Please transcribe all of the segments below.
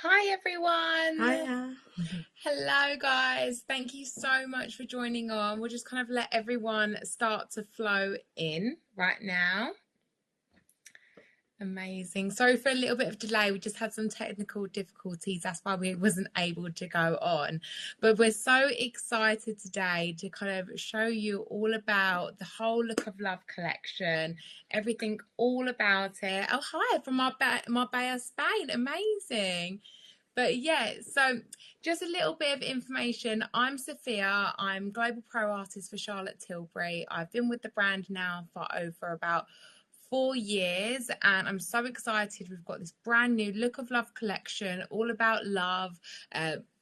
Hi everyone. Hiya. Hello guys. Thank you so much for joining on. We'll just kind of let everyone start to flow in right now. Amazing. Sorry for a little bit of delay. We just had some technical difficulties. That's why we wasn't able to go on. But we're so excited today to kind of show you all about the whole Look of Love collection, everything all about it. Oh, hi from Marbella, Spain. Amazing. But yeah, so just a little bit of information. I'm Sophia. I'm Global Pro Artist for Charlotte Tilbury. I've been with the brand now for over about 4 years, and I'm so excited. We've got this brand new Look of Love collection, all about love,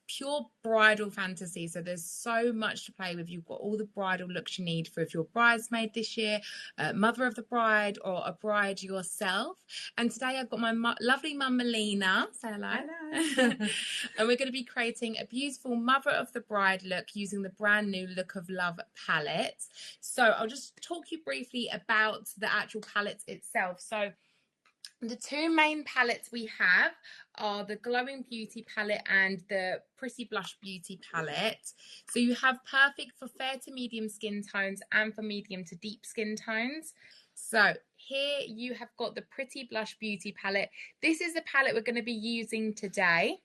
pure bridal fantasy. So there's so much to play with. You've got all the bridal looks you need for if you're bridesmaid this year, mother of the bride, or a bride yourself. And today I've got my lovely mum Melina. Say hello. Hello. And we're going to be creating a beautiful mother of the bride look using the brand new Look of Love palette. So I'll just talk you briefly about the actual palette itself. So the two main palettes we have are the Glowing Beauty palette and the Pretty Blush Beauty palette. So you have perfect for fair to medium skin tones and for medium to deep skin tones. So here you have got the Pretty Blush Beauty palette. This is the palette we're going to be using today.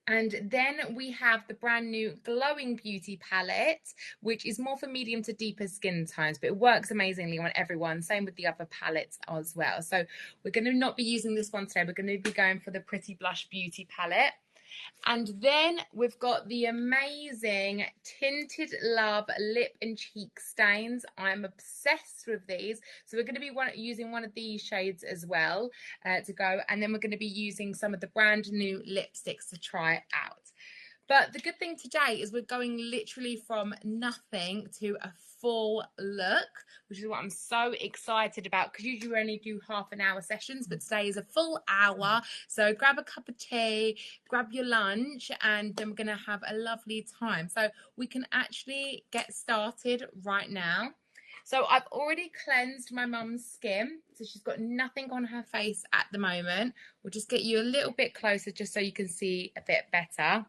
And then we have the brand new Glowing Beauty palette, which is more for medium to deeper skin tones, but it works amazingly on everyone. Same with the other palettes as well. So we're going to not be using this one today. We're going to be going for the Pretty Blush Beauty palette. And then we've got the amazing Tinted Love lip and cheek stains. I'm obsessed with these. So we're going to be using one of these shades as well to go. And then we're going to be using some of the brand new lipsticks to try out. But the good thing today is we're going literally from nothing to a full look, which is what I'm so excited about, because usually we only do half an hour sessions, but today is a full hour. So grab a cup of tea, grab your lunch, and then we're going to have a lovely time. So we can actually get started right now. So I've already cleansed my mum's skin. So she's got nothing on her face at the moment. We'll just get you a little bit closer just so you can see a bit better.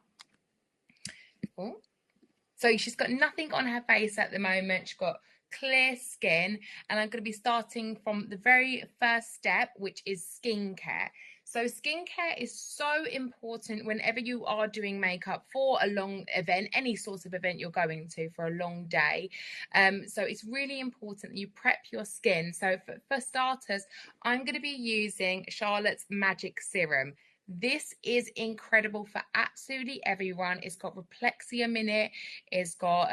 So she's got nothing on her face at the moment. She's got clear skin, and I'm going to be starting from the very first step, which is skincare. So skincare is so important whenever you are doing makeup for a long event, any sort of event you're going to for a long day. So it's really important that you prep your skin. So for starters, I'm going to be using Charlotte's Magic Serum. This is incredible for absolutely everyone. It's got Replexium in it. It's got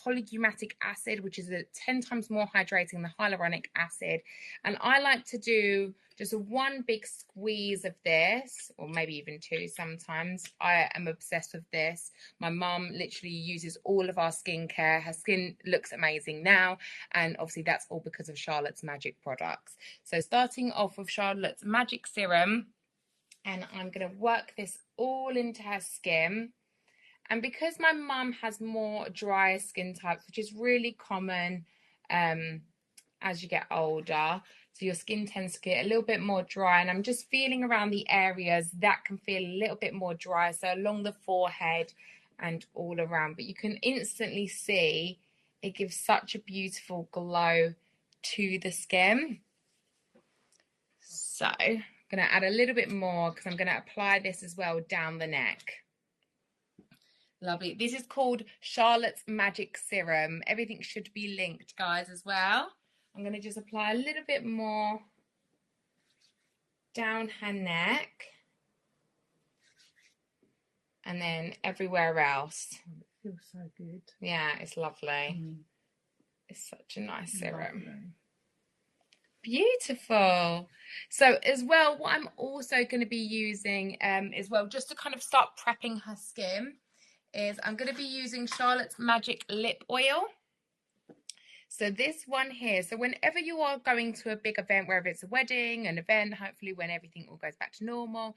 polygumatic acid, which is 10 times more hydrating than hyaluronic acid. And I like to do just one big squeeze of this, or maybe even two sometimes. I am obsessed with this. My mum literally uses all of our skincare. Her skin looks amazing now. And obviously that's all because of Charlotte's Magic products. So starting off with Charlotte's Magic Serum. And I'm going to work this all into her skin. And because my mum has more dry skin types, which is really common as you get older, so your skin tends to get a little bit more dry, and I'm just feeling around the areas that can feel a little bit more dry, so along the forehead and all around. But you can instantly see it gives such a beautiful glow to the skin. So I'm going to add a little bit more because I'm going to apply this as well down the neck. Lovely. This is called Charlotte's Magic Serum. Everything should be linked, guys, as well. I'm going to just apply a little bit more down her neck and then everywhere else. It feels so good. Yeah, it's lovely. It's such a nice serum. Lovely. Beautiful. So as well, what I'm also going to be using as well, just to kind of start prepping her skin, is I'm going to be using Charlotte's Magic Lip Oil. So this one here, so whenever you are going to a big event, whether it's a wedding, an event, hopefully when everything all goes back to normal,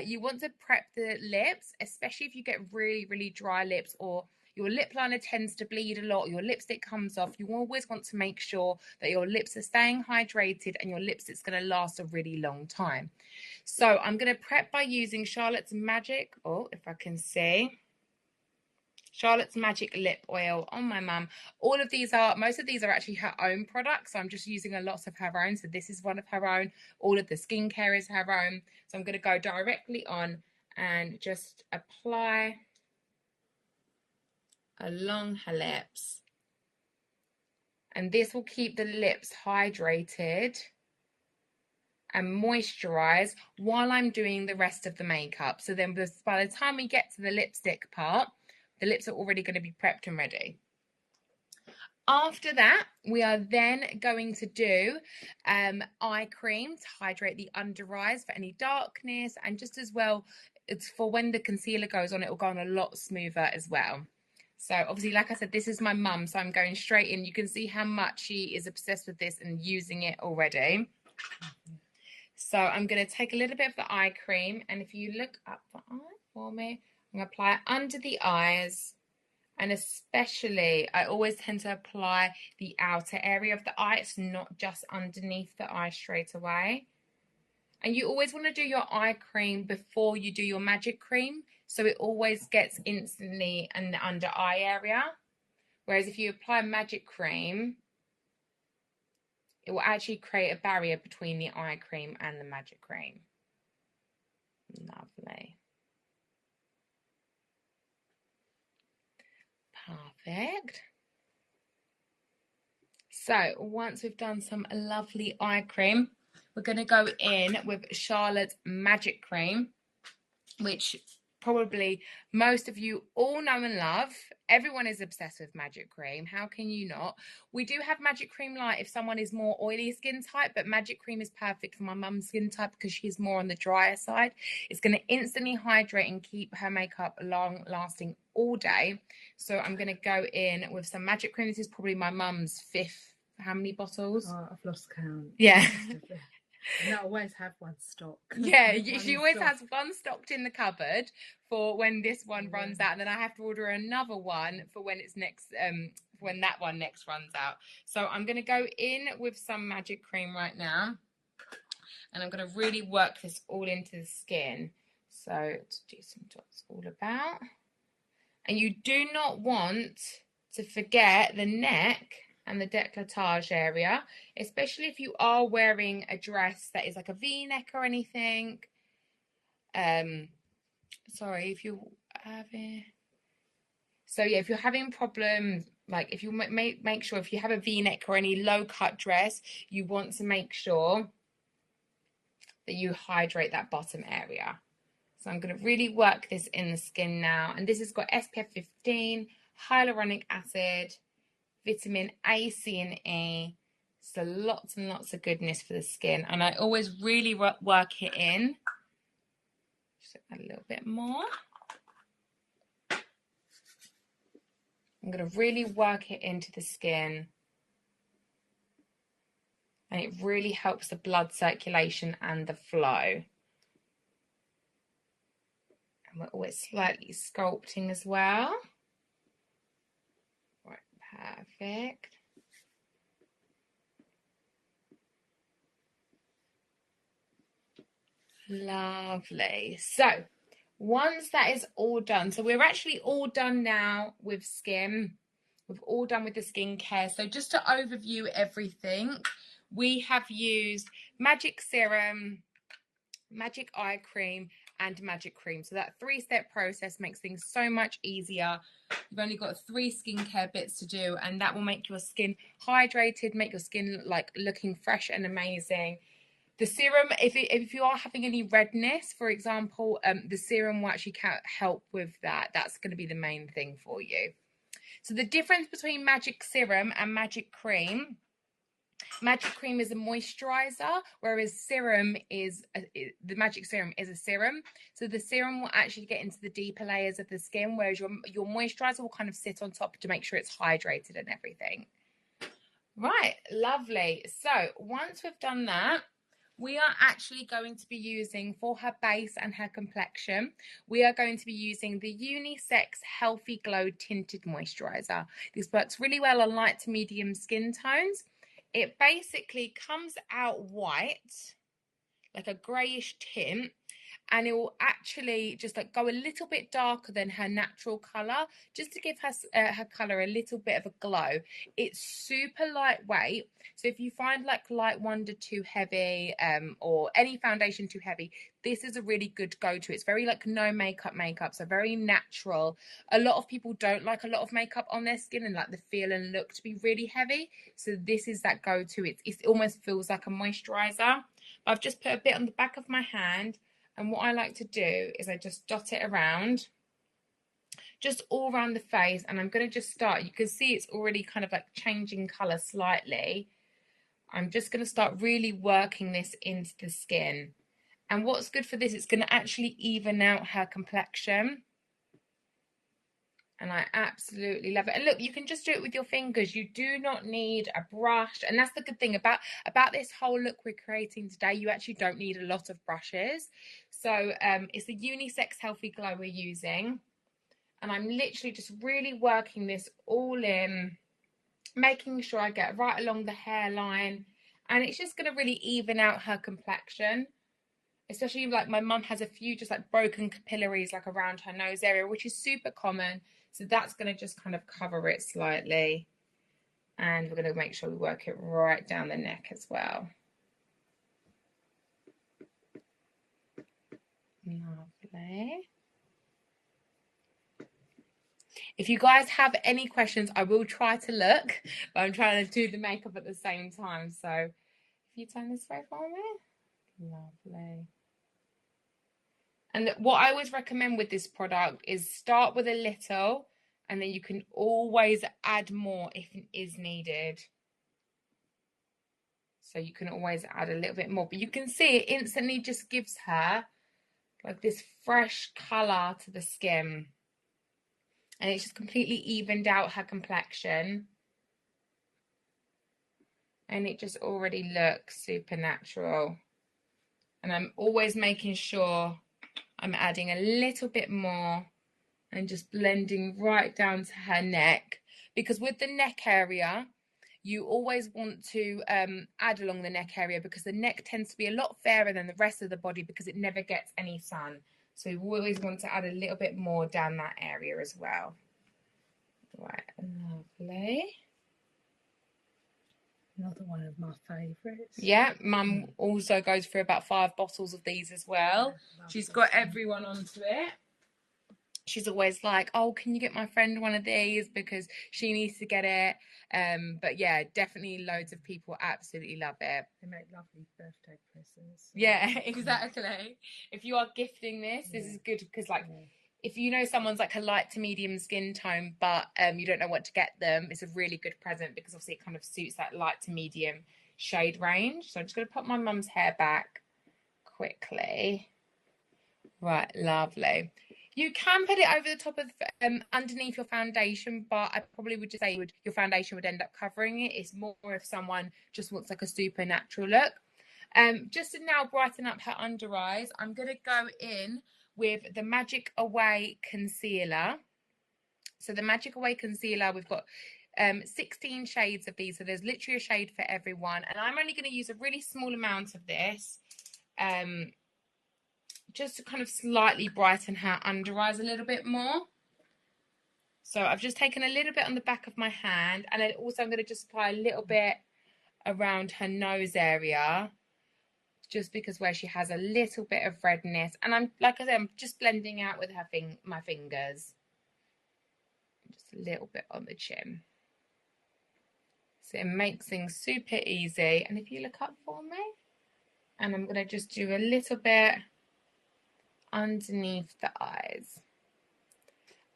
you want to prep the lips, especially if you get really, really dry lips, or your lip liner tends to bleed a lot, your lipstick comes off, you always want to make sure that your lips are staying hydrated and your lipstick's going to last a really long time. So I'm going to prep by using Charlotte's Magic, if I can see, Charlotte's Magic Lip Oil on my mum. Most of these are actually her own products. So I'm just using a lot of her own. So this is one of her own. All of the skincare is her own. So I'm going to go directly on and just apply along her lips. And this will keep the lips hydrated and moisturize while I'm doing the rest of the makeup. So then by the time we get to the lipstick part, the lips are already going to be prepped and ready. After that, we are then going to do eye cream to hydrate the under eyes for any darkness, and just as well, it's for when the concealer goes on, it will go on a lot smoother as well. So obviously, like I said, this is my mum, so I'm going straight in. You can see how much she is obsessed with this and using it already. So I'm going to take a little bit of the eye cream, and if you look up the eye for me, I'm going to apply it under the eyes, and especially I always tend to apply the outer area of the eye. It's not just underneath the eye straight away. And you always want to do your eye cream before you do your magic cream, so it always gets instantly in the under eye area. Whereas if you apply magic cream, it will actually create a barrier between the eye cream and the magic cream. Lovely. Perfect. So once we've done some lovely eye cream, we're going to go in with Charlotte's Magic Cream, which probably most of you all know and love. Everyone is obsessed with Magic Cream. How can you not? We do have Magic Cream Light if someone is more oily skin type, but Magic Cream is perfect for my mum's skin type because she's more on the drier side. It's going to instantly hydrate and keep her makeup long lasting all day. So I'm going to go in with some Magic Cream. This is probably my mum's 5th. How many bottles? Oh, I've lost count. Yeah. And I always have one stock. Yeah, she always has one stocked in the cupboard for when this one runs out, and then I have to order another one for when it's next, when that one next runs out. So I'm going to go in with some Magic Cream right now, and I'm going to really work this all into the skin. So to do some dots all about, and you do not want to forget the neck and the décolletage area, especially if you are wearing a dress that is like a V-neck or anything. Sorry, if you're having... So yeah, if you're having problems, like if you make sure if you have a V-neck or any low-cut dress, you want to make sure that you hydrate that bottom area. So I'm going to really work this in the skin now. And this has got SPF 15, hyaluronic acid, vitamin A, C, and E. So lots and lots of goodness for the skin. And I always really work it in. Just add a little bit more. I'm going to really work it into the skin. And it really helps the blood circulation and the flow. And we're always slightly sculpting as well. Right, perfect. Lovely. So once that is all done, so we're actually all done now with skin. We've all done with the skincare. So just to overview everything, we have used Magic Serum, Magic Eye Cream, and Magic Cream. So that 3-step process makes things so much easier. You've only got 3 skincare bits to do, and that will make your skin hydrated, make your skin like looking fresh and amazing. The serum, if you are having any redness, for example, the serum will actually help with that. That's going to be the main thing for you. So the difference between Magic Serum and Magic Cream is a moisturizer, whereas serum is the Magic Serum is a serum. So the serum will actually get into the deeper layers of the skin, whereas your moisturizer will kind of sit on top to make sure it's hydrated and everything. Right, lovely. So once we've done that, We are actually going to be using, for her base and her complexion, we are going to be using the Unisex Healthy Glow Tinted Moisturiser. This works really well on light to medium skin tones. It basically comes out white, like a greyish tint, and it will actually just like go a little bit darker than her natural color, just to give her color a little bit of a glow. It's super lightweight, so if you find like Light Wonder too heavy, or any foundation too heavy, this is a really good go-to. It's very like no makeup, so very natural. A lot of people don't like a lot of makeup on their skin and like the feel and look to be really heavy, so this is that go-to. It almost feels like a moisturizer. I've just put a bit on the back of my hand, and what I like to do is I just dot it around, just all around the face, and I'm going to just start. You can see it's already kind of like changing colour slightly. I'm just going to start really working this into the skin. And what's good for this, it's going to actually even out her complexion. And I absolutely love it. And look, you can just do it with your fingers. You do not need a brush. And that's the good thing about this whole look we're creating today. You actually don't need a lot of brushes. So it's the Unisex Healthy Glow we're using. And I'm literally just really working this all in, making sure I get right along the hairline. And it's just going to really even out her complexion. Especially like my mum has a few just like broken capillaries like around her nose area, which is super common. So that's going to just kind of cover it slightly. And we're going to make sure we work it right down the neck as well. Lovely. If you guys have any questions, I will try to look, but I'm trying to do the makeup at the same time. So if you turn this way for me. Lovely. And what I always recommend with this product is start with a little, and then you can always add more if it is needed. So you can always add a little bit more. But you can see it instantly just gives her like this fresh colour to the skin. And it's just completely evened out her complexion. And it just already looks super natural. And I'm always making sure I'm adding a little bit more and just blending right down to her neck, because with the neck area, you always want to add along the neck area, because the neck tends to be a lot fairer than the rest of the body because it never gets any sun. So you always want to add a little bit more down that area as well. Right, lovely. Another one of my favourites. Yeah, Mum also goes through about 5 bottles of these as well. She's got everyone onto it. She's always like, oh, can you get my friend one of these, because she needs to get it. But yeah, definitely loads of people absolutely love it. They make lovely birthday presents. Yeah, exactly. If you are gifting this, this is good, because like if you know someone's like a light to medium skin tone, but you don't know what to get them, it's a really good present, because obviously it kind of suits that light to medium shade range. So I'm just going to put my mum's hair back quickly. Right, lovely. You can put it over the top of underneath your foundation, but I probably would just say your foundation would end up covering it. It's more if someone just wants like a super natural look. Just to now brighten up her under eyes, I'm going to go in with the Magic Away Concealer. So the Magic Away Concealer, we've got 16 shades of these. So there's literally a shade for everyone. And I'm only going to use a really small amount of this. Just to kind of slightly brighten her under eyes a little bit more. So I've just taken a little bit on the back of my hand, and then also I'm going to just apply a little bit around her nose area, just because where she has a little bit of redness. And I'm, like I said, I'm just blending out with my fingers. Just a little bit on the chin. So it makes things super easy. And if you look up for me, and I'm going to just do a little bit underneath the eyes.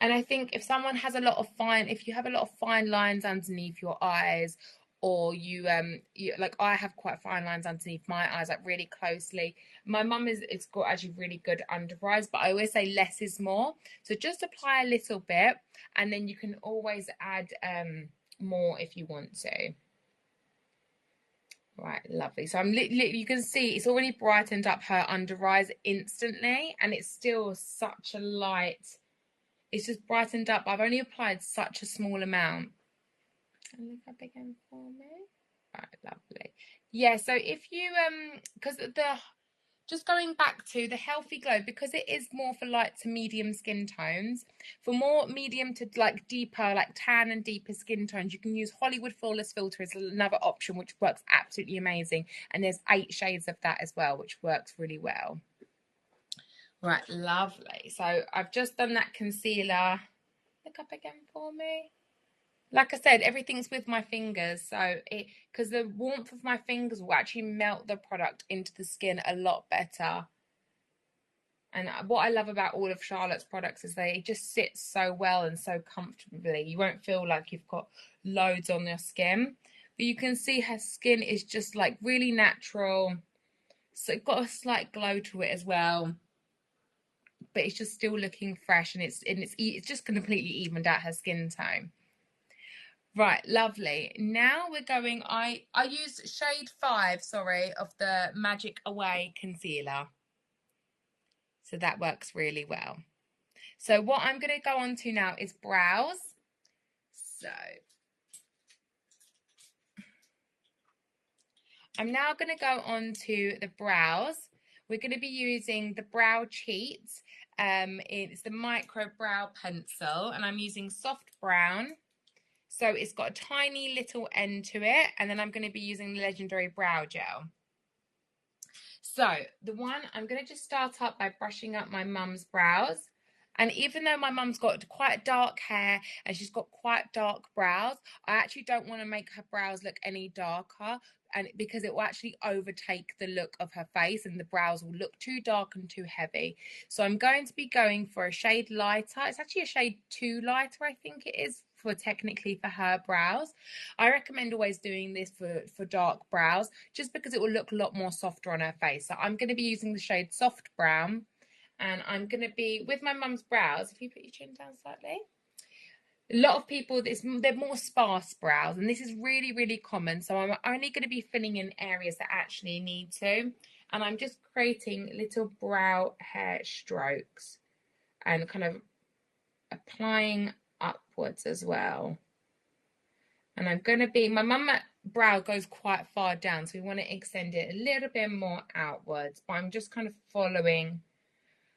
And I think if someone has a lot of if you have a lot of fine lines underneath your eyes, or you like I have quite fine lines underneath my eyes, like really closely. My mum it's got actually really good under eyes, but I always say less is more. So just apply a little bit, and then you can always add more if you want to. Right, lovely. So I'm literally, you can see it's already brightened up her under eyes instantly, and it's still such a light. It's just brightened up. I've only applied such a small amount. And look up again for me. Right, lovely. Yeah, so if you because just going back to the healthy glow, because it is more for light to medium skin tones, for more medium to like deeper, like tan and deeper skin tones, you can use Hollywood Flawless Filter as another option, which works absolutely amazing. And there's 8 shades of that as well, which works really well. Right, lovely. So I've just done that concealer. Look up again for me. Like I said, everything's with my fingers, so because the warmth of my fingers will actually melt the product into the skin a lot better. And what I love about all of Charlotte's products is they just sit so well and so comfortably. You won't feel like you've got loads on your skin, but you can see her skin is just like really natural. So it's got a slight glow to it as well, but it's just still looking fresh, and it's just completely evened out her skin tone. Right, lovely. Now we're going, I used shade 5, sorry, of the Magic Away concealer. So that works really well. So what I'm going to go on to now is brows. So I'm now going to go on to the brows. We're going to be using the Brow Cheat. It's the Micro Brow Pencil, and I'm using soft brown. So it's got a tiny little end to it, and then I'm going to be using the Legendary Brow Gel. So the one, I'm going to just start up by brushing up my mum's brows. And even though my mum's got quite dark hair and she's got quite dark brows, I actually don't want to make her brows look any darker, and because it will actually overtake the look of her face and the brows will look too dark and too heavy. So I'm going to be going for a shade lighter. It's actually a shade 2 lighter, I think it is, for technically for her brows. I recommend always doing this for dark brows, just because it will look a lot more softer on her face. So I'm going to be using the shade Soft Brown, and I'm going to be with my mum's brows. If you put your chin down slightly. A lot of people, they're more sparse brows, and this is really, really common. So I'm only going to be filling in areas that actually need to. And I'm just creating little brow hair strokes and kind of applying upwards as well. And I'm going to be, my mum's brow goes quite far down, so we want to extend it a little bit more outwards. But I'm just kind of following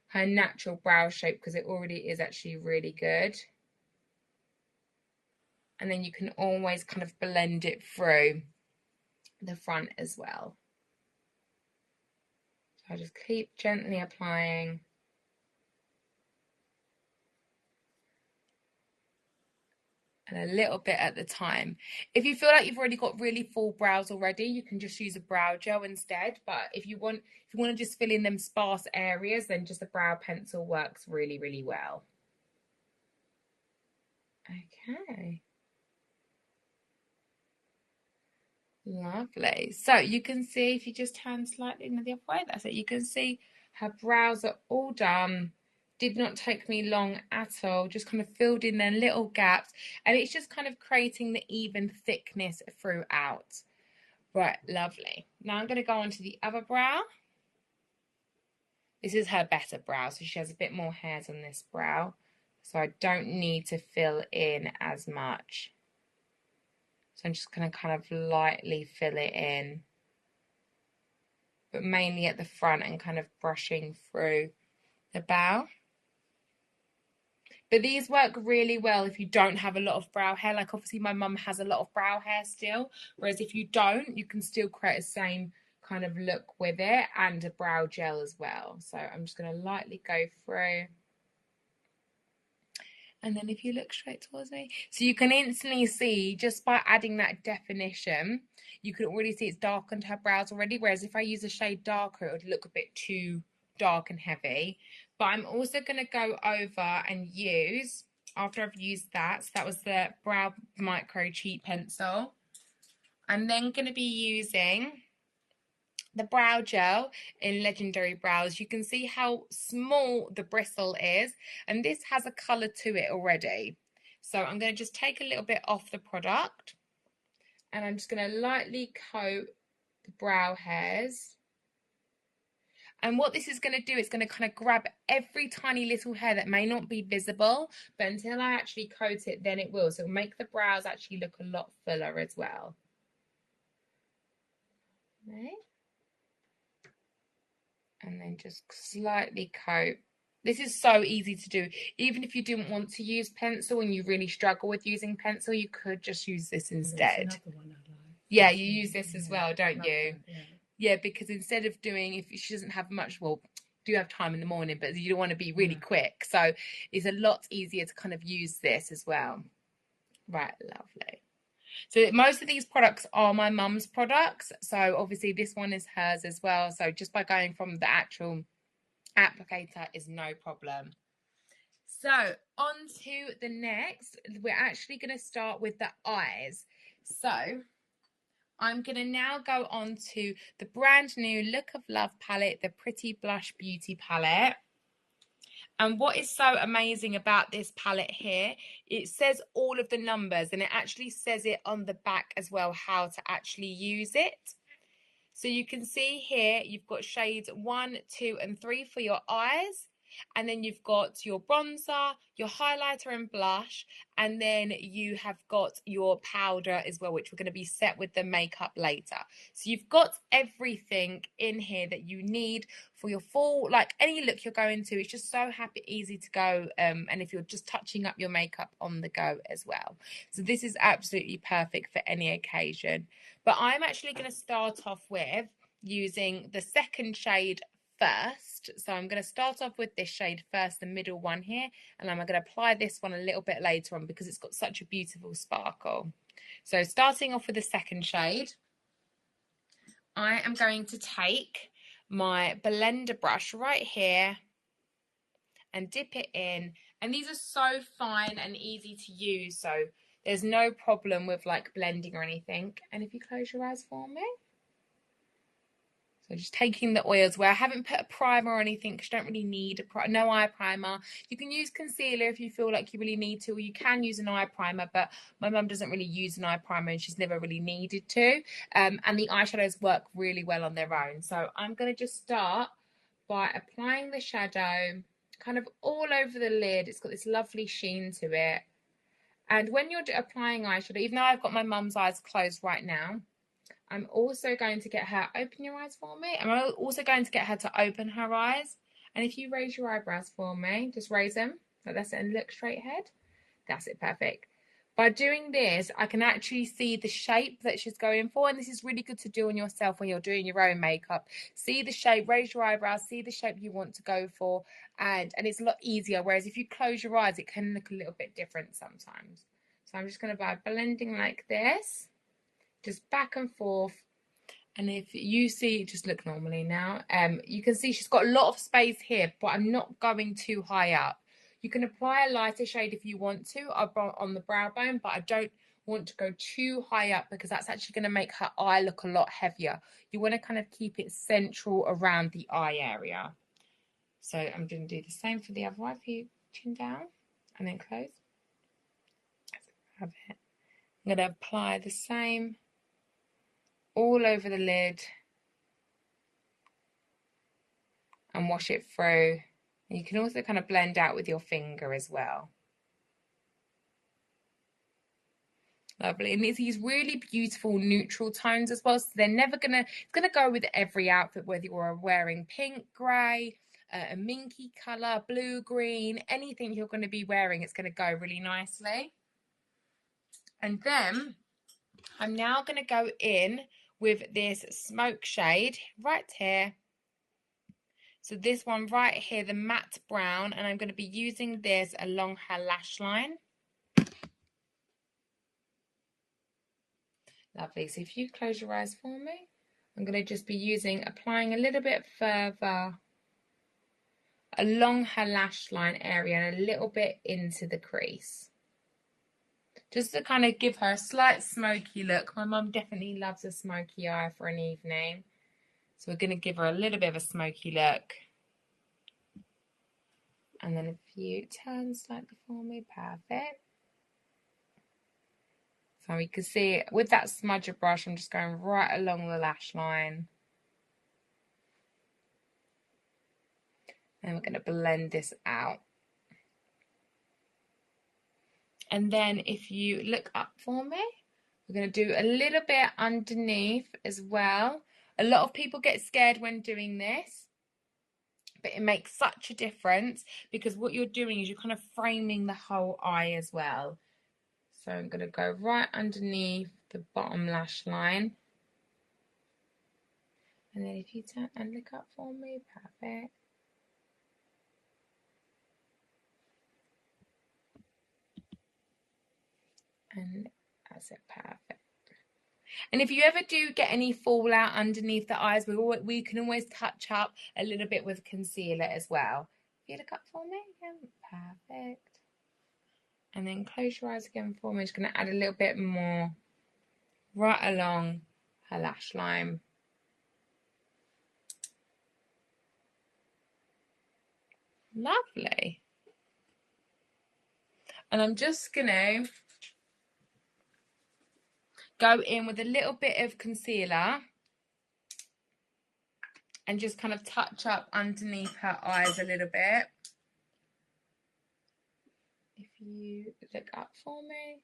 her natural brow shape because it already is actually really good. And then you can always kind of blend it through the front as well. So I just keep gently applying. And a little bit at the time. If you feel like you've already got really full brows already, you can just use a brow gel instead. But if you want to just fill in them sparse areas, then just a brow pencil works really, really well. Okay. Lovely. So you can see, if you just turn slightly in the other way, that's it. You can see her brows are all done. Did not take me long at all. Just kind of filled in their little gaps, and it's just kind of creating the even thickness throughout. Right, lovely. Now I'm going to go on to the other brow. This is her better brow, so she has a bit more hairs on this brow, so I don't need to fill in as much. So I'm just going to kind of lightly fill it in, but mainly at the front and kind of brushing through the brow. But these work really well if you don't have a lot of brow hair. Like obviously my mum has a lot of brow hair still, whereas if you don't, you can still create the same kind of look with it and a brow gel as well. So I'm just going to lightly go through. And then if you look straight towards me, so you can instantly see, just by adding that definition, you can already see it's darkened her brows already. Whereas if I use a shade darker, it would look a bit too dark and heavy. But I'm also going to go over and use, after I've used that, so that was the Brow Micro Cheat Pencil. I'm then going to be using the brow gel in Legendary Brows. You can see how small the bristle is, and this has a colour to it already. So I'm going to just take a little bit off the product, and I'm just going to lightly coat the brow hairs. And what this is going to do, it's going to kind of grab every tiny little hair that may not be visible, but until I actually coat it, then it will. So it'll make the brows actually look a lot fuller as well. Okay. And then just slightly coat. This is so easy to do. Even if you didn't want to use pencil and you really struggle with using pencil, you could just use this instead. There's another one I like. Yeah, you use this as well, don't you? That, yeah. Yeah, because instead of doing, if she doesn't have much, well, do have time in the morning, but you don't want to be really quick. So it's a lot easier to kind of use this as well. Right, lovely. So most of these products are my mum's products. So obviously this one is hers as well. So just by going from the actual applicator is no problem. So on to the next, we're actually going to start with the eyes. So I'm going to now go on to the brand new Look of Love palette, the Pretty Blush Beauty palette. And what is so amazing about this palette here, it says all of the numbers and it actually says it on the back as well, how to actually use it. So you can see here, you've got shades 1, 2, and 3 for your eyes. And then you've got your bronzer, your highlighter and blush, and then you have got your powder as well, which we're going to be set with the makeup later. So you've got everything in here that you need for your full, like any look you're going to. It's just so easy to go, and if you're just touching up your makeup on the go as well. So this is absolutely perfect for any occasion. But I'm actually going to start off with using the second shade first. So I'm going to start off with this shade first, the middle one here, and I'm going to apply this one a little bit later on because it's got such a beautiful sparkle. So starting off with the second shade, I am going to take my blender brush right here and dip it in. And these are so fine and easy to use, so there's no problem with like blending or anything. And if you close your eyes for me. So just taking the oils where I haven't put a primer or anything because you don't really need no eye primer. You can use concealer if you feel like you really need to, or you can use an eye primer, but my mum doesn't really use an eye primer and she's never really needed to. And the eyeshadows work really well on their own. So I'm going to just start by applying the shadow kind of all over the lid. It's got this lovely sheen to it. And when you're applying eyeshadow, even though I've got my mum's eyes closed right now, I'm also going to get her, open your eyes for me. I'm also going to get her to open her eyes. And if you raise your eyebrows for me, just raise them like that's it and look straight ahead. That's it, perfect. By doing this, I can actually see the shape that she's going for. And this is really good to do on yourself when you're doing your own makeup. See the shape, raise your eyebrows, see the shape you want to go for. And it's a lot easier. Whereas if you close your eyes, it can look a little bit different sometimes. So I'm just going to by blending like this. Just back and forth. And if you see, just look normally now, you can see she's got a lot of space here, but I'm not going too high up. You can apply a lighter shade if you want to on the brow bone, but I don't want to go too high up because that's actually going to make her eye look a lot heavier. You want to kind of keep it central around the eye area. So I'm going to do the same for the other eye. If you chin down and then close. Have it. I'm going to apply the same all over the lid and wash it through. And you can also kind of blend out with your finger as well. Lovely. And it's these really beautiful neutral tones as well. So they're never gonna, it's gonna go with every outfit, whether you're wearing pink, grey, a minky colour, blue, green, anything you're going to be wearing, it's going to go really nicely. And then I'm now going to go in with this smoke shade right here. So this one right here, the matte brown, and I'm going to be using this along her lash line. Lovely. So if you close your eyes for me, I'm going to just be applying a little bit further along her lash line area and a little bit into the crease. Just to kind of give her a slight smoky look. My mum definitely loves a smoky eye for an evening. So we're going to give her a little bit of a smoky look. And then if you turn slightly for me, perfect. So you can see it with that smudger brush, I'm just going right along the lash line. And we're going to blend this out. And then if you look up for me, we're going to do a little bit underneath as well. A lot of people get scared when doing this, but it makes such a difference because what you're doing is you're kind of framing the whole eye as well. So I'm going to go right underneath the bottom lash line. And then if you turn and look up for me, perfect. And that's it, perfect. And if you ever do get any fallout underneath the eyes, we can always touch up a little bit with concealer as well. If you look up for me, yeah, perfect. And then close your eyes again for me. I'm just going to add a little bit more right along her lash line. Lovely. And I'm just going to go in with a little bit of concealer and just kind of touch up underneath her eyes a little bit. If you look up for me.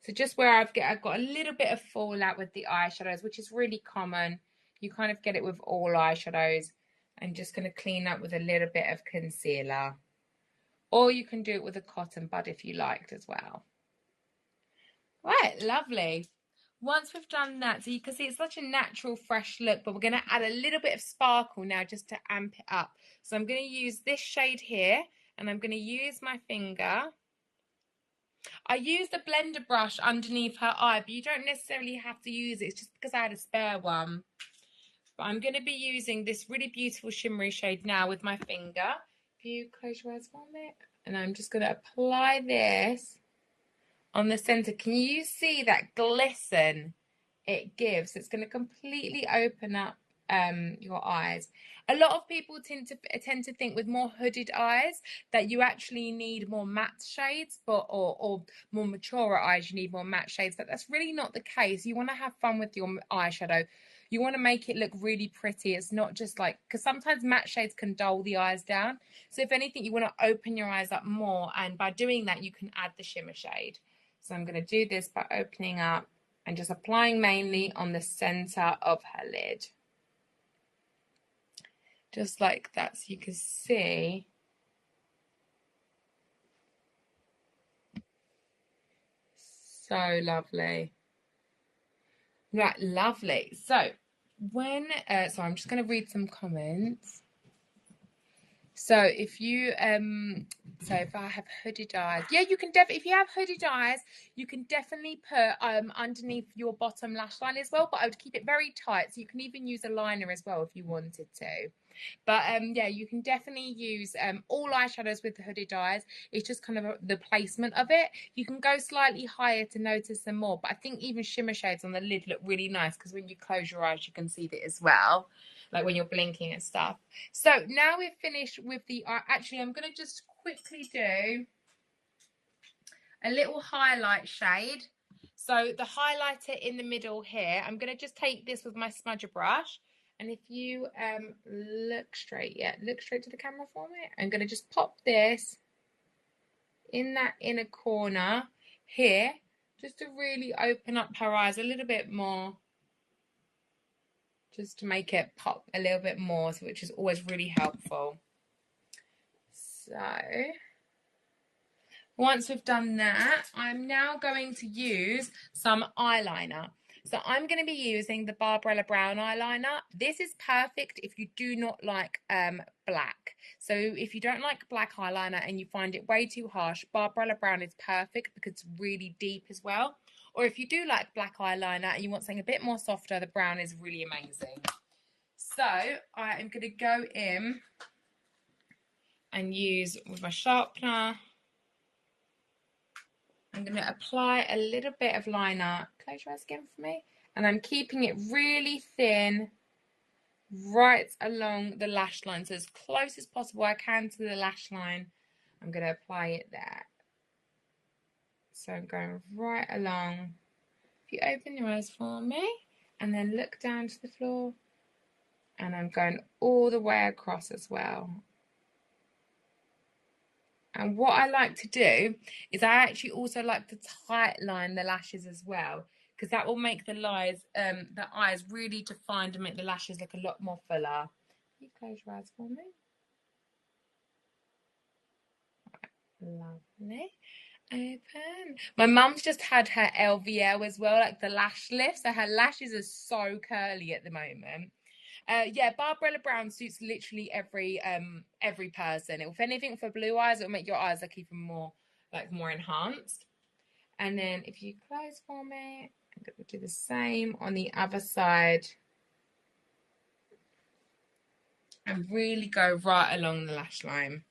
So just where I've got a little bit of fallout with the eyeshadows, which is really common. You kind of get it with all eyeshadows. I'm just going to clean up with a little bit of concealer. Or you can do it with a cotton bud if you liked as well. Right, lovely. Once we've done that, so you can see it's such a natural, fresh look, but we're going to add a little bit of sparkle now just to amp it up. So I'm going to use this shade here, and I'm going to use my finger. I used a blender brush underneath her eye, but you don't necessarily have to use it. It's just because I had a spare one. But I'm going to be using this really beautiful shimmery shade now with my finger. If you close your eyes for a minute. And I'm just going to apply this on the center. Can you see that glisten it gives? It's going to completely open up your eyes. A lot of people tend to think with more hooded eyes that you actually need more matte shades, but or more mature eyes you need more matte shades, but that's really not the case. You want to have fun with your eyeshadow. You want to make it look really pretty. It's not just like, because sometimes matte shades can dull the eyes down. So if anything, you want to open your eyes up more, and by doing that you can add the shimmer shade. So I'm going to do this by opening up and just applying mainly on the center of her lid. Just like that, so you can see. So lovely. Right, lovely. So when, so I'm just going to read some comments. So if you, so if I have hooded eyes, yeah, you can definitely, if you have hooded eyes, you can definitely put underneath your bottom lash line as well, but I would keep it very tight. So you can even use a liner as well if you wanted to. But yeah, you can definitely use all eyeshadows with the hooded eyes. It's just kind of the placement of it. You can go slightly higher to notice them more, but I think even shimmer shades on the lid look really nice because when you close your eyes, you can see it as well, like when you're blinking and stuff. So now we've finished with the actually, I'm going to just quickly do a little highlight shade. So the highlighter in the middle here, I'm going to just take this with my smudger brush. And if you look straight to the camera for me. I'm going to just pop this in that inner corner here, just to really open up her eyes a little bit more. Just to make it pop a little bit more, which is always really helpful. So once we've done that, I'm now going to use some eyeliner. So I'm going to be using the Barbarella Brown eyeliner. This is perfect if you do not like black. So if you don't like black eyeliner and you find it way too harsh, Barbarella Brown is perfect because it's really deep as well. Or if you do like black eyeliner and you want something a bit more softer, the brown is really amazing. So I am going to go in and use with my sharpener. I'm going to apply a little bit of liner. Close your eyes again for me. And I'm keeping it really thin right along the lash line. So as close as possible I can to the lash line. I'm going to apply it there. So I'm going right along If you open your eyes for me and then look down to the floor, and I'm going all the way across as well. And what I like to do is I actually also like to tight line the lashes as well, because that will make the eyes really defined and make the lashes look a lot more fuller. Can you close your eyes for me? Lovely. Open. My mum's just had her LVL as well, like the lash lift, so her lashes are so curly at the moment. Yeah, Barbarella Brown suits literally every person. If anything, for blue eyes, it'll make your eyes look even more enhanced. And then if you close for me, I'm going to do the same on the other side and really go right along the lash line.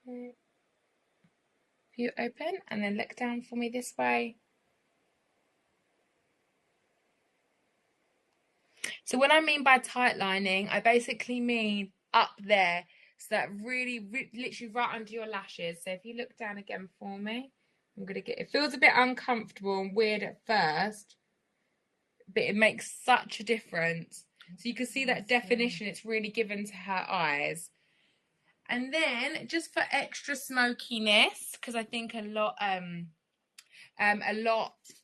Perfect. If you open and then look down for me this way. So what I mean by tight lining, I basically mean up there. So that really, literally right under your lashes. So if you look down again for me, I'm going to get, it feels a bit uncomfortable and weird at first, but it makes such a difference. So you can see that definition it's really given to her eyes. And then just for extra smokiness, because I think a lot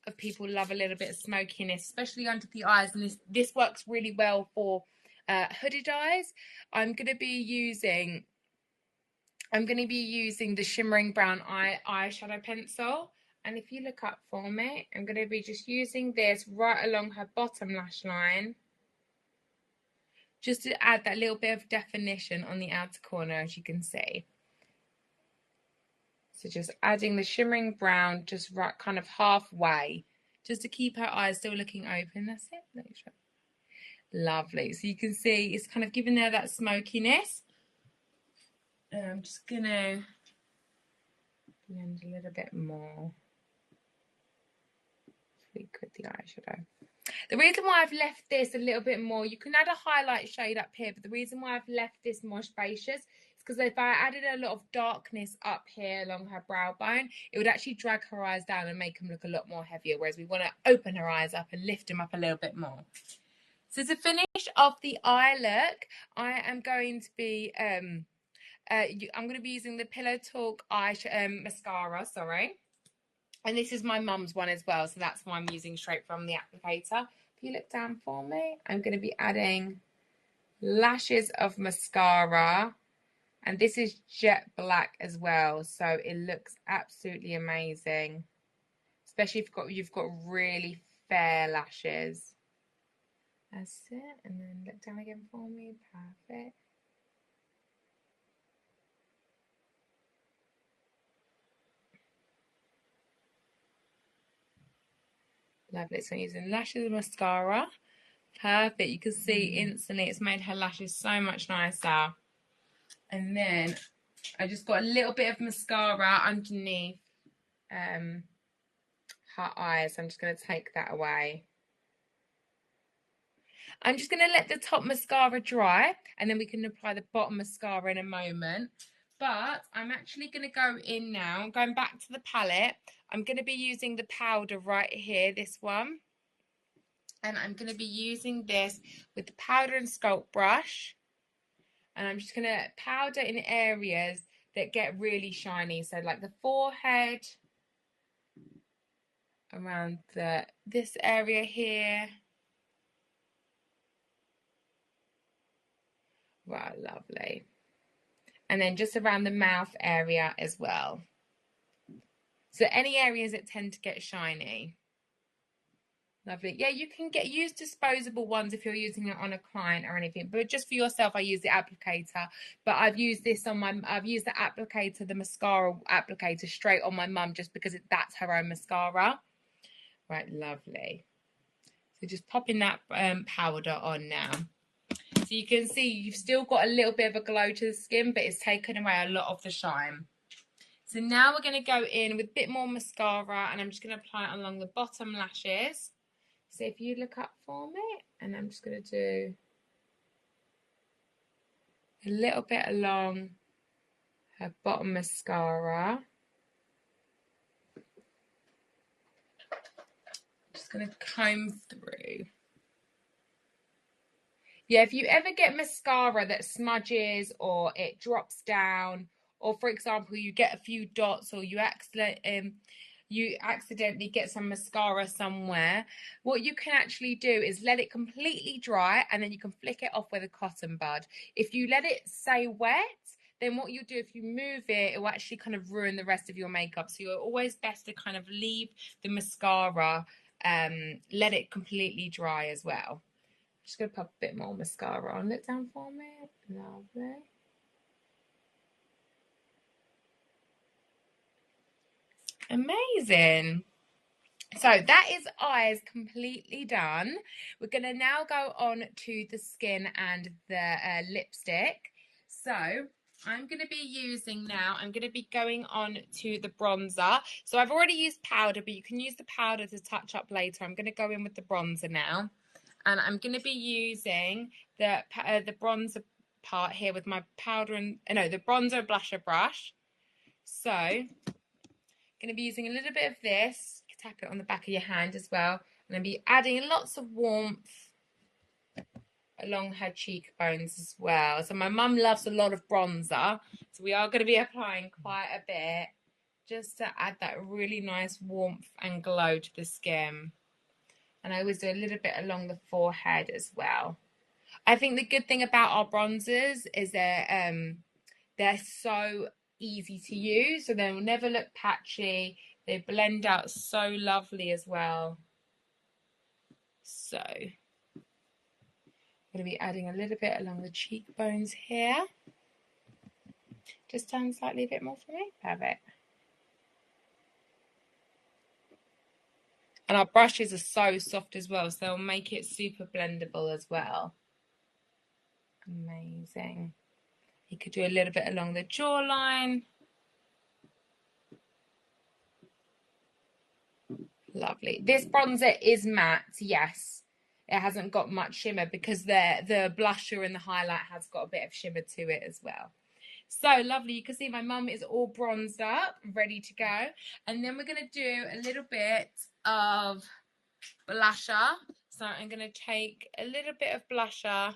of people love a little bit of smokiness, especially under the eyes, and this works really well for hooded eyes. I'm going to be using the shimmering brown eyeshadow pencil, and if you look up for me, I'm going to be just using this right along her bottom lash line, just to add that little bit of definition on the outer corner, as you can see. So just adding the shimmering brown just right kind of halfway, just to keep her eyes still looking open. That's it. Lovely. So you can see it's kind of giving her that smokiness. And I'm just going to blend a little bit more. Tweak with the eyeshadow. The reason why I've left this a little bit more, you can add a highlight shade up here, but the reason why I've left this more spacious is because if I added a lot of darkness up here along her brow bone, it would actually drag her eyes down and make them look a lot more heavier, whereas we want to open her eyes up and lift them up a little bit more. So to finish off the eye look, I am going to be using the Pillow Talk mascara, and this is my mum's one as well, so that's why I'm using straight from the applicator. If you look down for me, I'm going to be adding lashes of mascara, and this is jet black as well, so it looks absolutely amazing, especially if you've got really fair lashes. That's it, and then look down again for me. Perfect. Lovely. So I'm using lashes and mascara. Perfect. You can see instantly it's made her lashes so much nicer. And then I just got a little bit of mascara underneath her eyes. So I'm just going to take that away. I'm just going to let the top mascara dry, and then we can apply the bottom mascara in a moment. But I'm actually going to go in now, going back to the palette. I'm going to be using the powder right here, this one. And I'm going to be using this with the powder and sculpt brush. And I'm just going to powder in areas that get really shiny. So like the forehead, around this area here. Right, lovely. And then just around the mouth area as well. So any areas that tend to get shiny. Lovely. Yeah, you can use disposable ones if you're using it on a client or anything, but just for yourself, I use the applicator. But I've used the applicator, the mascara applicator, straight on my mum, just because that's her own mascara. Right, lovely. So just popping that powder on now. So you can see you've still got a little bit of a glow to the skin, but it's taken away a lot of the shine. So now we're going to go in with a bit more mascara, and I'm just going to apply it along the bottom lashes. So if you look up for me, and I'm just going to do a little bit along her bottom mascara. Just going to comb through. Yeah, if you ever get mascara that smudges or it drops down, or for example, you get a few dots or you accidentally get some mascara somewhere, what you can actually do is let it completely dry and then you can flick it off with a cotton bud. If you let it stay wet, then what you do, if you move it, it will actually kind of ruin the rest of your makeup. So you're always best to kind of leave the mascara, let it completely dry as well. Just going to pop a bit more mascara on. Look down for me. Lovely. Amazing. So that is eyes completely done. We're going to now go on to the skin and the lipstick. So I'm going to be using now, I'm going to be going on to the bronzer. So I've already used powder, but you can use the powder to touch up later. I'm going to go in with the bronzer now. And I'm going to be using the bronzer part here with my powder and, the bronzer blusher brush. So I'm going to be using a little bit of this. You can tap it on the back of your hand as well. I'm going to be adding lots of warmth along her cheekbones as well. So my mum loves a lot of bronzer. So we are going to be applying quite a bit just to add that really nice warmth and glow to the skin. And I always do a little bit along the forehead as well. I think the good thing about our bronzers is they're so easy to use, so they'll never look patchy. They blend out so lovely as well. So I'm going to be adding a little bit along the cheekbones here. Just turn slightly a bit more for me. Perfect. And our brushes are so soft as well, so they'll make it super blendable as well. Amazing. You could do a little bit along the jawline. Lovely. This bronzer is matte, yes. It hasn't got much shimmer because the blusher and the highlight has got a bit of shimmer to it as well. So lovely. You can see my mum is all bronzed up, ready to go. And then we're going to do a little bit of blusher. So I'm going to take a little bit of blusher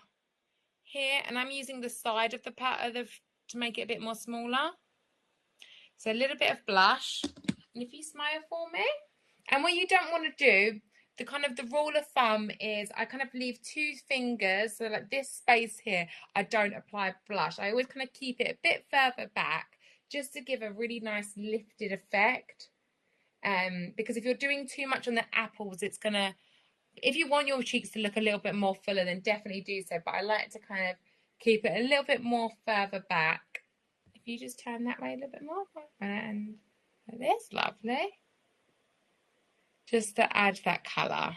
here, and I'm using the side of the to make it a bit more smaller. So a little bit of blush. And if you smile for me. And what you don't want to do, the rule of thumb is I kind of leave 2 fingers, so like this space here, I don't apply blush. I always kind of keep it a bit further back just to give a really nice lifted effect. Because if you're doing too much on the apples, it's going to, if you want your cheeks to look a little bit more fuller, then definitely do so. But I like to kind of keep it a little bit more further back. If you just turn that way a little bit more, and like this, lovely. Just to add that colour.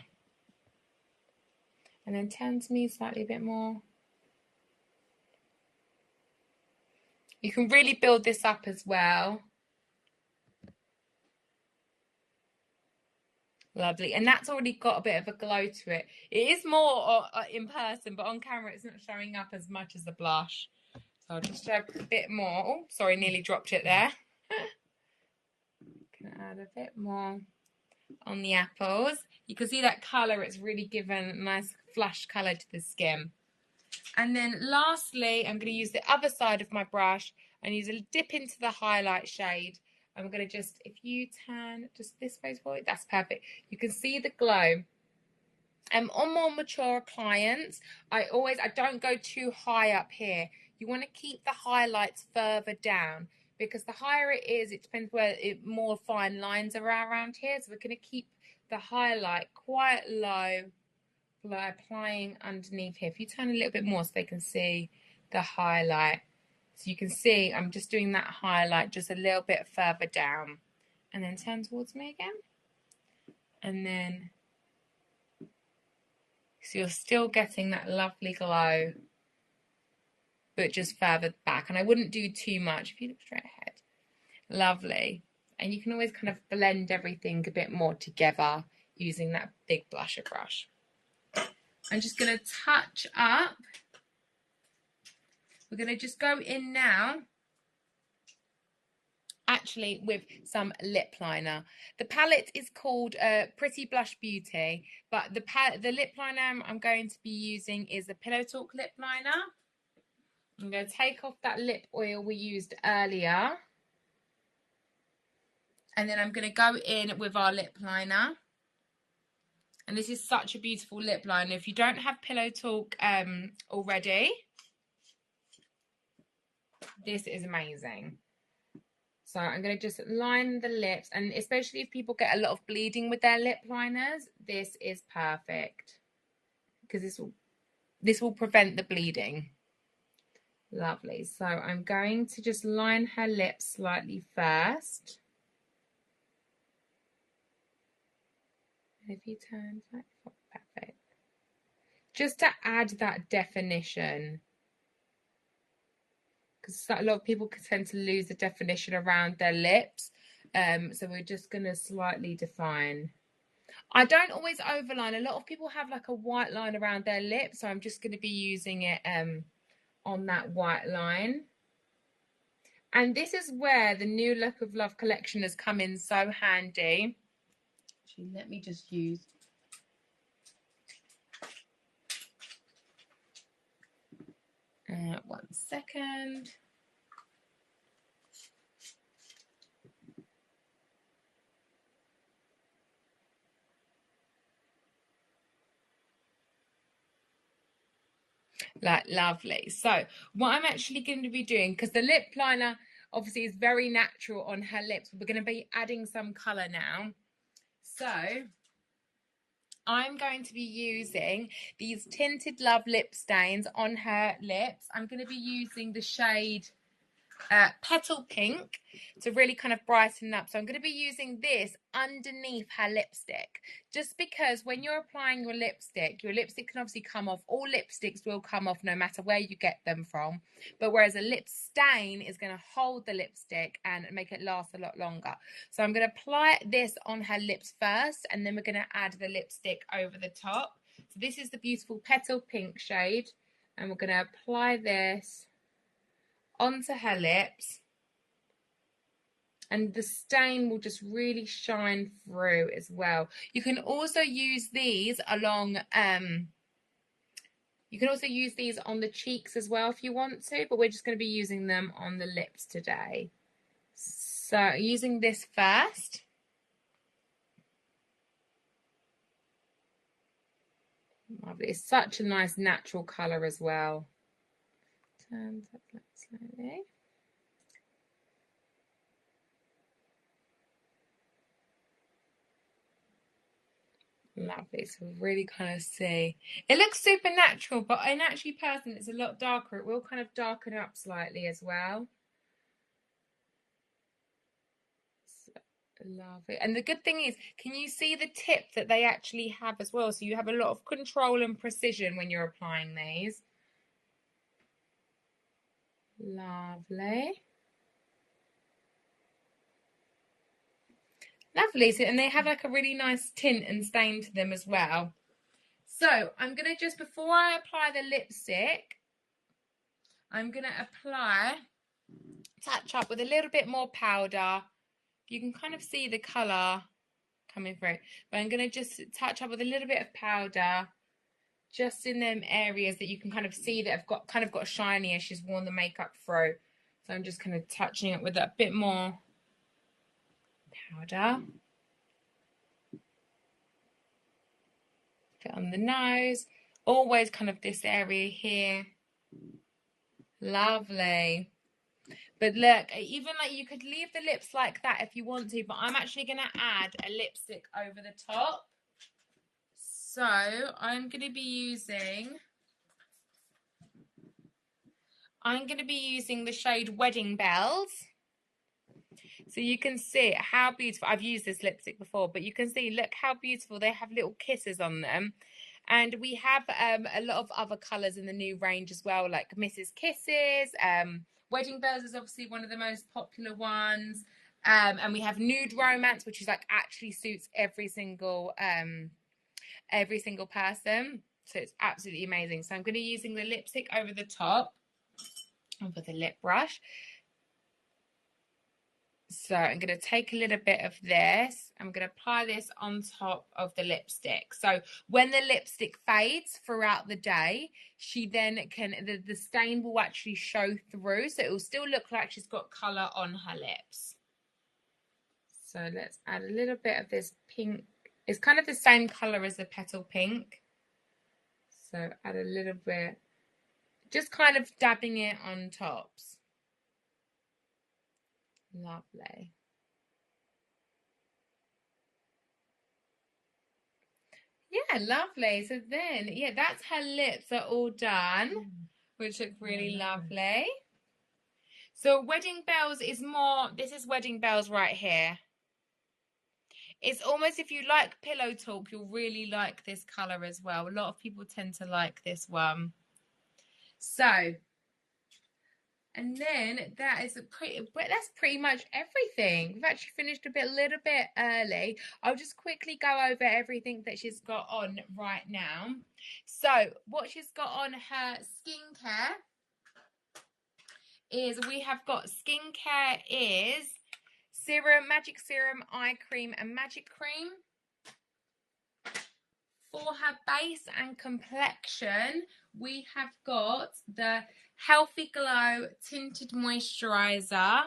And then turn to me slightly a bit more. You can really build this up as well. Lovely. And that's already got a bit of a glow to it. It is more in person, but on camera it's not showing up as much as the blush. So I'll just show a bit more. Oh, sorry, nearly dropped it there. Can add a bit more on the apples. You can see that colour, it's really given a nice flush colour to the skin. And then lastly, I'm going to use the other side of my brush and use a dip into the highlight shade. I'm going to just, if you turn just this way for it, that's perfect. You can see the glow. On more mature clients, I don't go too high up here. You want to keep the highlights further down, because the higher it is, it depends where more fine lines are around here. So we're going to keep the highlight quite low by applying underneath here. If you turn a little bit more so they can see the highlight. So you can see I'm just doing that highlight just a little bit further down. And then turn towards me again. And then, so you're still getting that lovely glow, but just further back. And I wouldn't do too much if you look straight ahead. Lovely. And you can always kind of blend everything a bit more together using that big blusher brush. I'm just going to touch up. We're going to just go in now actually with some lip liner. The palette is called Pretty Blush Beauty, but the lip liner I'm going to be using is the Pillow Talk lip liner. I'm going to take off that lip oil we used earlier, and then I'm going to go in with our lip liner. And this is such a beautiful lip liner. If you don't have Pillow Talk already, this is amazing. So I'm going to just line the lips, and especially if people get a lot of bleeding with their lip liners, this is perfect because this will prevent the bleeding. Lovely. So I'm going to just line her lips slightly first. And if you turn like perfect, just to add that definition, because a lot of people tend to lose the definition around their lips. So we're just going to slightly define. I don't always overline. A lot of people have like a white line around their lips, so I'm just going to be using it on that white line. And this is where the new Look of Love collection has come in so handy. Actually, let me just use... one second. Like, lovely. So what I'm actually going to be doing, because the lip liner obviously is very natural on her lips, we're going to be adding some colour now. So I'm going to be using these Tinted Love lip stains on her lips. I'm going to be using the shade Petal Pink to really kind of brighten up. So I'm going to be using this underneath her lipstick, just because when you're applying your lipstick can obviously come off. All lipsticks will come off no matter where you get them from, but whereas a lip stain is going to hold the lipstick and make it last a lot longer. So I'm going to apply this on her lips first, and then we're going to add the lipstick over the top. So this is the beautiful Petal Pink shade, and we're going to apply this onto her lips, and the stain will just really shine through as well. You can also use these along you can also use these on the cheeks as well if you want to, but we're just going to be using them on the lips today. So using this first, lovely. It's such a nice natural colour as well. Turn that slightly. Lovely. So really kind of see. It looks super natural, but in actually person it's a lot darker. It will kind of darken up slightly as well. So, lovely. And the good thing is, can you see the tip that they actually have as well? So you have a lot of control and precision when you're applying these. Lovely. Lovely. So, and they have like a really nice tint and stain to them as well. So I'm going to just, before I apply the lipstick, I'm going to touch up with a little bit more powder. You can kind of see the colour coming through. But I'm going to just touch up with a little bit of powder, just in them areas that you can kind of see that have got shiny as she's worn the makeup through. So I'm just kind of touching it with a bit more powder. Bit on the nose. Always kind of this area here. Lovely. But look, even like you could leave the lips like that if you want to, but I'm actually going to add a lipstick over the top. So I'm going to be using the shade Wedding Bells. So you can see how beautiful. I've used this lipstick before, but you can see, look how beautiful. They have little kisses on them. And we have a lot of other colours in the new range as well, like Mrs. Kisses. Wedding Bells is obviously one of the most popular ones. And we have Nude Romance, which is like actually suits every single person. So it's absolutely amazing. So I'm going to be using the lipstick over the top with a lip brush. So I'm going to take a little bit of this. I'm going to apply this on top of the lipstick. So when the lipstick fades throughout the day, she then can, the stain will actually show through. So it will still look like she's got colour on her lips. So let's add a little bit of this pink. It's kind of the same colour as the petal pink. So add a little bit, just kind of dabbing it on tops. Lovely. Yeah, lovely. So then, yeah, that's her lips are all done, which look really lovely. So Wedding Bells is more, this is Wedding Bells right here. It's almost, if you like Pillow Talk, you'll really like this colour as well. A lot of people tend to like this one. So, and then that's pretty much everything. We've actually finished a little bit early. I'll just quickly go over everything that she's got on right now. So what she's got on her skincare is, we have got skincare is serum, magic serum, eye cream and magic cream. For her base and complexion, we have got the Healthy Glow Tinted Moisturiser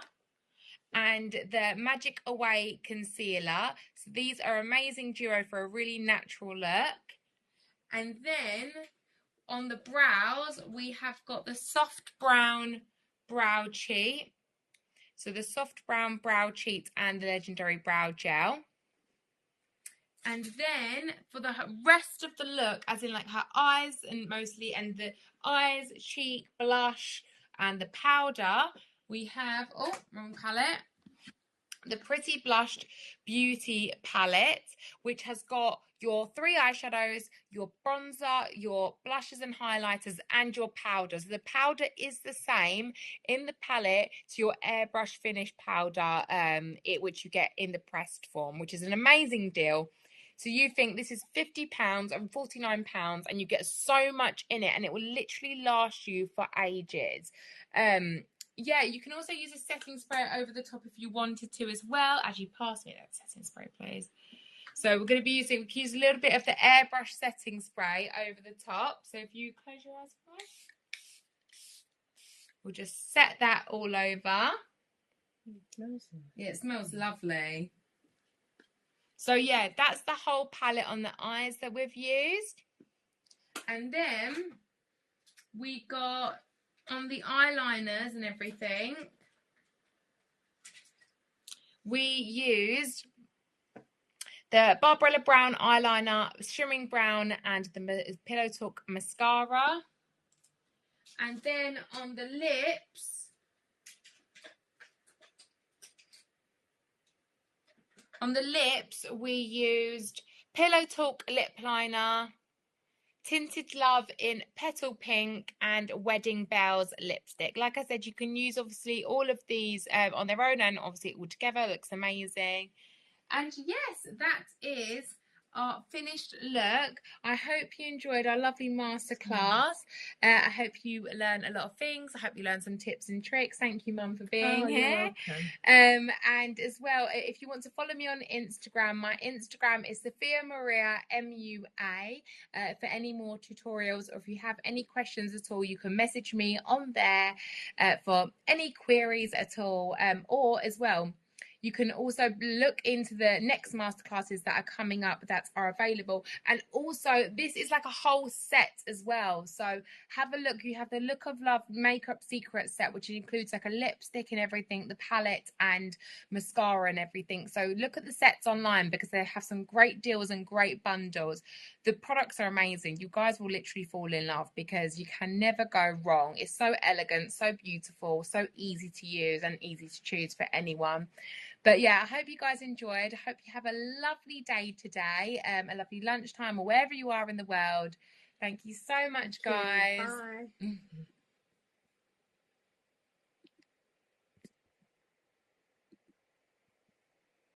and the Magic Away Concealer. So these are amazing duo for a really natural look. And then on the brows, we have got the Soft Brown Brow Cheat. So the Soft Brown Brow Cheat and the Legendary Brow Gel. And then for the rest of the look, as in like her eyes and mostly, and the eyes, cheek, blush, and the powder, we have, oh, wrong palette, the Pretty Blushed Beauty palette, which has got your 3 eyeshadows, your bronzer, your blushes and highlighters, and your powders. The powder is the same in the palette to your airbrush finish powder, which you get in the pressed form, which is an amazing deal. So you think this is £50 and £49, and you get so much in it, and it will literally last you for ages. Yeah, you can also use a setting spray over the top if you wanted to as well. As you pass me that setting spray, please. So we're going to be using, we can use a little bit of the airbrush setting spray over the top. So if you close your eyes, we'll just set that all over. It smells nice. Yeah, it smells lovely. So yeah, that's the whole palette on the eyes that we've used. And then we got on the eyeliners and everything, we used the Barbarella Brown eyeliner, Shimmering Brown, and the Pillow Talk mascara. And then on the lips, we used Pillow Talk lip liner, Tinted Love in Petal Pink, and Wedding Bells lipstick. Like I said, you can use obviously all of these on their own, and obviously all together looks amazing. And yes, that is our finished look. I hope you enjoyed our lovely masterclass. I hope you learned a lot of things. I hope you learned some tips and tricks. Thank you, Mum, for being here. And as well, if you want to follow me on Instagram, my Instagram is Sofia Maria MUA. For any more tutorials, or if you have any questions at all, you can message me on there for any queries at all, or as well, you can also look into the next masterclasses that are coming up that are available. And also, this is like a whole set as well. So have a look. You have the Look of Love Makeup Secret set, which includes like a lipstick and everything, the palette and mascara and everything. So look at the sets online, because they have some great deals and great bundles. The products are amazing. You guys will literally fall in love, because you can never go wrong. It's so elegant, so beautiful, so easy to use and easy to choose for anyone. But yeah, I hope you guys enjoyed. I hope you have a lovely day today, a lovely lunchtime, or wherever you are in the world. Thank you so much, guys. Bye.